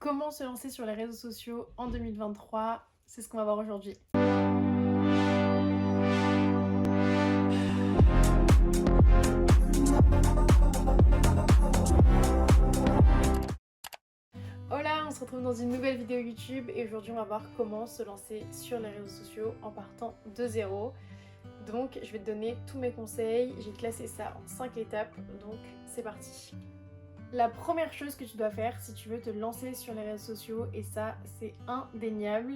Comment se lancer sur les réseaux sociaux en 2023? C'est ce qu'on va voir aujourd'hui. Hola, on se retrouve dans une nouvelle vidéo YouTube et aujourd'hui on va voir comment se lancer sur les réseaux sociaux en partant de zéro. Donc je vais te donner tous mes conseils, j'ai classé ça en 5 étapes, donc c'est parti. La première chose que tu dois faire si tu veux te lancer sur les réseaux sociaux, et ça c'est indéniable,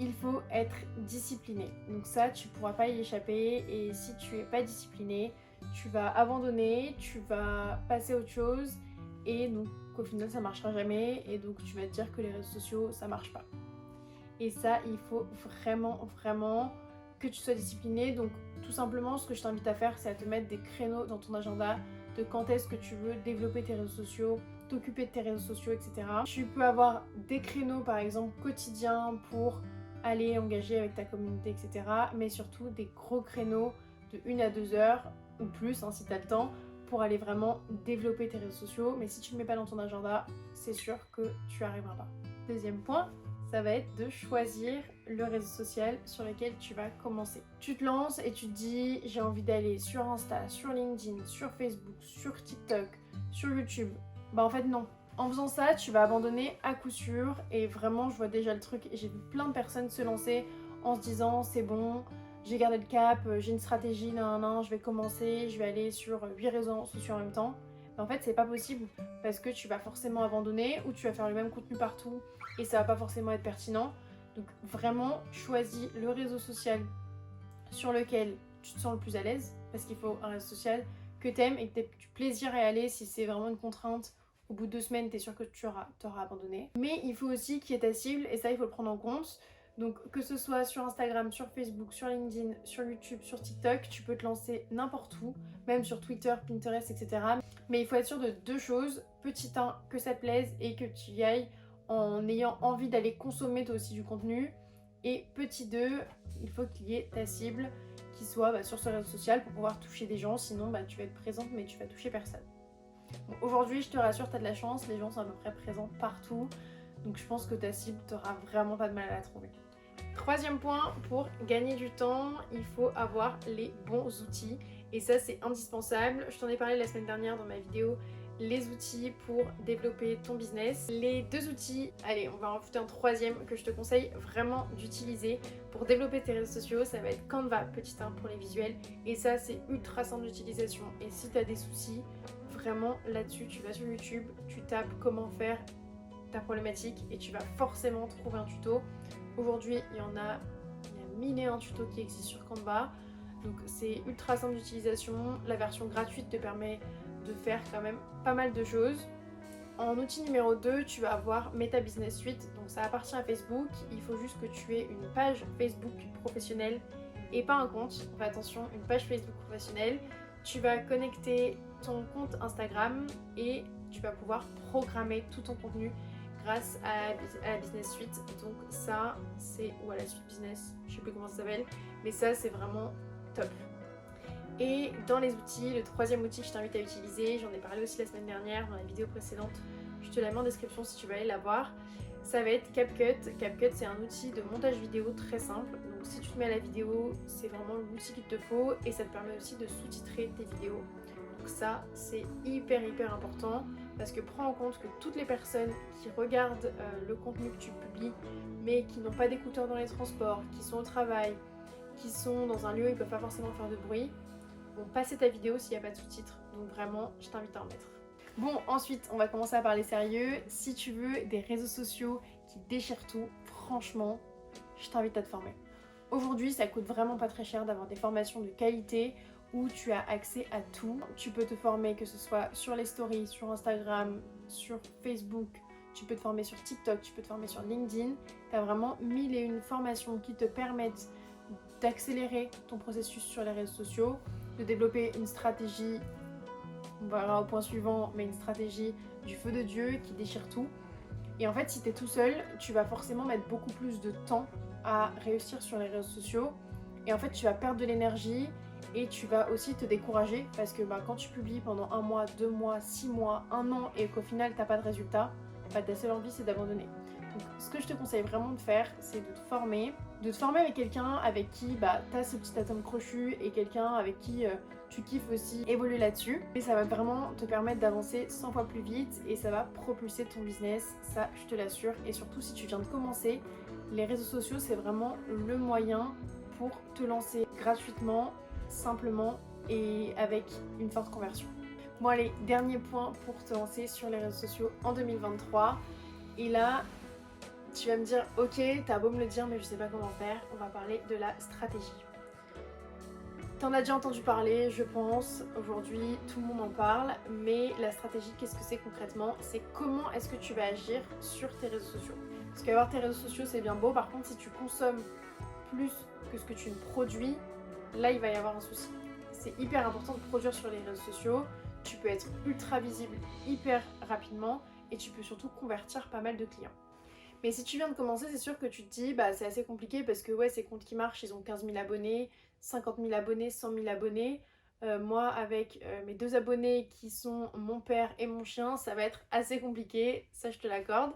il faut être discipliné. Donc ça tu pourras pas y échapper, et si tu es pas discipliné, tu vas abandonner, tu vas passer à autre chose et donc au final ça marchera jamais et donc tu vas te dire que les réseaux sociaux ça marche pas. Et ça il faut vraiment que tu sois discipliné. Donc tout simplement ce que je t'invite à faire, c'est à te mettre des créneaux dans ton agenda de quand est-ce que tu veux développer tes réseaux sociaux, t'occuper de tes réseaux sociaux, etc. Tu peux avoir des créneaux par exemple quotidiens pour aller engager avec ta communauté, etc. Mais surtout des gros créneaux de 1 à 2 heures ou plus si tu as le temps pour aller vraiment développer tes réseaux sociaux. Mais si tu ne le mets pas dans ton agenda, c'est sûr que tu n'y arriveras pas. Deuxième point, ça va être de choisir le réseau social sur lequel tu vas commencer. Tu te lances et tu te dis j'ai envie d'aller sur Insta, sur LinkedIn, sur Facebook, sur TikTok, sur YouTube. Bah en fait non. En faisant ça, tu vas abandonner à coup sûr et vraiment je vois déjà le truc et j'ai vu plein de personnes se lancer en se disant c'est bon, j'ai gardé le cap, j'ai une stratégie, je vais commencer, je vais aller sur 8 réseaux sociaux en même temps. Mais en fait c'est pas possible parce que tu vas forcément abandonner ou tu vas faire le même contenu partout et ça va pas forcément être pertinent. Donc vraiment choisis le réseau social sur lequel tu te sens le plus à l'aise, parce qu'il faut un réseau social que tu aimes et que tu aies du plaisir à y aller. Si c'est vraiment une contrainte, au bout de 2 semaines, tu es sûr que tu auras abandonné. Mais il faut aussi qu'il y ait ta cible et ça il faut le prendre en compte. Donc que ce soit sur Instagram, sur Facebook, sur LinkedIn, sur YouTube, sur TikTok, tu peux te lancer n'importe où, même sur Twitter, Pinterest, etc. Mais il faut être sûr de 2 choses. Petit 1, que ça te plaise et que tu y ailles en ayant envie d'aller consommer toi aussi du contenu. Et petit 2, il faut qu'il y ait ta cible qui soit sur ce réseau social pour pouvoir toucher des gens, sinon tu vas être présente mais tu vas toucher personne. Bon, aujourd'hui je te rassure, tu as de la chance, les gens sont à peu près présents partout, donc je pense que ta cible, tu n'auras vraiment pas de mal à la trouver. Troisième point, pour gagner du temps, il faut avoir les bons outils et ça c'est indispensable. Je t'en ai parlé la semaine dernière dans ma vidéo les outils pour développer ton business. Les 2 outils, allez on va en rajouter un troisième que je te conseille vraiment d'utiliser pour développer tes réseaux sociaux, ça va être Canva, petit 1 pour les visuels, et ça c'est ultra simple d'utilisation. Et si tu as des soucis, vraiment là-dessus tu vas sur YouTube, tu tapes comment faire ta problématique et tu vas forcément trouver un tuto. Aujourd'hui il y a 1000 et un tutos qui existent sur Canva, donc c'est ultra simple d'utilisation. La version gratuite te permet de faire quand même pas mal de choses. En outil numéro 2, tu vas avoir Meta Business Suite, donc ça appartient à Facebook. Il faut juste que tu aies une page Facebook professionnelle et pas un compte. Enfin attention, une page Facebook professionnelle. Tu vas connecter ton compte Instagram et tu vas pouvoir programmer tout ton contenu grâce à la Business Suite. Donc ça c'est, ou à la suite business, je sais plus comment ça s'appelle, mais ça c'est vraiment top. Et dans les outils, le troisième outil que je t'invite à utiliser, j'en ai parlé aussi la semaine dernière dans la vidéo précédente, je te la mets en description si tu veux aller la voir, ça va être CapCut. CapCut c'est un outil de montage vidéo très simple, donc si tu te mets à la vidéo, c'est vraiment l'outil qu'il te faut et ça te permet aussi de sous-titrer tes vidéos. Donc ça c'est hyper important parce que prends en compte que toutes les personnes qui regardent le contenu que tu publies mais qui n'ont pas d'écouteurs dans les transports, qui sont au travail, qui sont dans un lieu où ils ne peuvent pas forcément faire de bruit, vont passer ta vidéo s'il n'y a pas de sous-titres. Donc vraiment, je t'invite à en mettre. Bon, ensuite, on va commencer à parler sérieux. Si tu veux des réseaux sociaux qui déchirent tout, franchement, je t'invite à te former. Aujourd'hui, ça coûte vraiment pas très cher d'avoir des formations de qualité où tu as accès à tout. Tu peux te former que ce soit sur les stories, sur Instagram, sur Facebook, tu peux te former sur TikTok, tu peux te former sur LinkedIn. Tu as vraiment 1001 formations qui te permettent d'accélérer ton processus sur les réseaux sociaux, de développer une stratégie, on verra au point suivant, mais une stratégie du feu de Dieu qui déchire tout. Et en fait, si tu es tout seul, tu vas forcément mettre beaucoup plus de temps à réussir sur les réseaux sociaux. Et en fait, tu vas perdre de l'énergie et tu vas aussi te décourager parce que quand tu publies pendant 1 mois, 2 mois, 6 mois, 1 an et qu'au final, tu n'as pas de résultat, bah, ta seule envie c'est d'abandonner. Donc ce que je te conseille vraiment de faire, c'est de te former avec quelqu'un avec qui bah, tu as ce petit atome crochu et quelqu'un avec qui tu kiffes aussi évoluer là-dessus. Et ça va vraiment te permettre d'avancer 100 fois plus vite et ça va propulser ton business, ça je te l'assure. Et surtout si tu viens de commencer, les réseaux sociaux c'est vraiment le moyen pour te lancer gratuitement, simplement et avec une forte conversion. Bon allez, dernier point pour te lancer sur les réseaux sociaux en 2023. Et là, tu vas me dire, ok, t'as beau me le dire, mais je sais pas comment faire. On va parler de la stratégie. T'en as déjà entendu parler, je pense. Aujourd'hui, tout le monde en parle. Mais la stratégie, qu'est-ce que c'est concrètement? C'est comment est-ce que tu vas agir sur tes réseaux sociaux. Parce qu'avoir tes réseaux sociaux, c'est bien beau. Par contre, si tu consommes plus que ce que tu ne produis, là, il va y avoir un souci. C'est hyper important de produire sur les réseaux sociaux. Tu peux être ultra visible hyper rapidement et tu peux surtout convertir pas mal de clients. Mais si tu viens de commencer, c'est sûr que tu te dis bah c'est assez compliqué parce que ouais, ces comptes qui marchent, ils ont 15 000 abonnés, 50 000 abonnés, 100 000 abonnés. Moi, avec mes 2 abonnés qui sont mon père et mon chien, ça va être assez compliqué, ça je te l'accorde.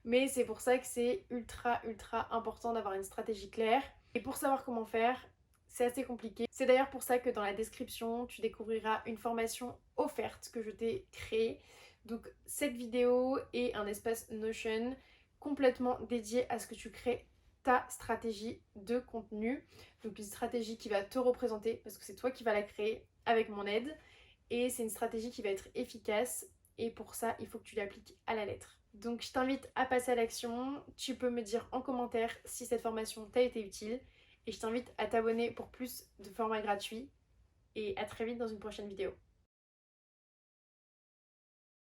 Mais c'est pour ça que c'est ultra important d'avoir une stratégie claire. Et pour savoir comment faire, c'est assez compliqué. C'est d'ailleurs pour ça que dans la description, tu découvriras une formation offerte que je t'ai créée. Donc cette vidéo et un espace Notion complètement dédié à ce que tu crées ta stratégie de contenu. Donc une stratégie qui va te représenter parce que c'est toi qui vas la créer avec mon aide. Et c'est une stratégie qui va être efficace et pour ça, il faut que tu l'appliques à la lettre. Donc je t'invite à passer à l'action. Tu peux me dire en commentaire si cette formation t'a été utile et je t'invite à t'abonner pour plus de formats gratuits et à très vite dans une prochaine vidéo.